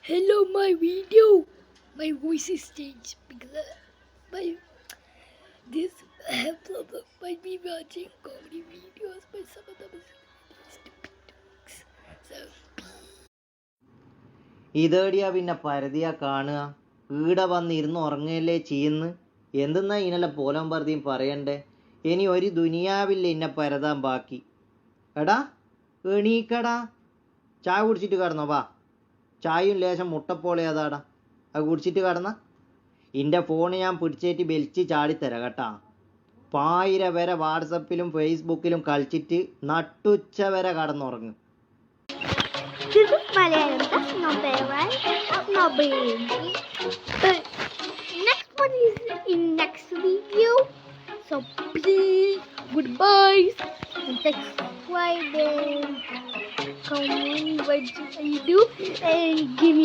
Hello, my video. My voice is changed because my this problem might be watching comedy videos, but some of them is stupid jokes. So ഇതേടിയാ പിന്നെ പരതിയാ കാണുക ഈടെ വന്നിരുന്ന് ഉറങ്ങയല്ലേ ചെയ്യുന്നു. എന്തെന്നാ ഇന്നലെ പോലം പറഞ്ഞും പറയണ്ടേ. ഇനി ഒരു ദുനിയാവില്ല ഇന്നെ പരതാൻ ബാക്കി. എടാ എണീക്കടാ, ചായ കുടിച്ചിട്ട് കിടന്നോ. വാ, ചായയും ലേശം മുട്ടപ്പോളെ അതാടാ, അത് കുടിച്ചിട്ട് കിടന്ന എൻ്റെ ഫോണ് ഞാൻ പിടിച്ചേറ്റ് വലിച്ച് ചാടിത്തരാം കേട്ടാ. പായിര വരെ വാട്സപ്പിലും ഫേസ്ബുക്കിലും കളിച്ചിട്ട് നട്ടുച്ച വരെ കടന്നുറങ്ങും. This is Malayalam. That's not bad, right? That's not bad. But next one is in next video. So please, goodbye. And subscribe and comment what you do and give me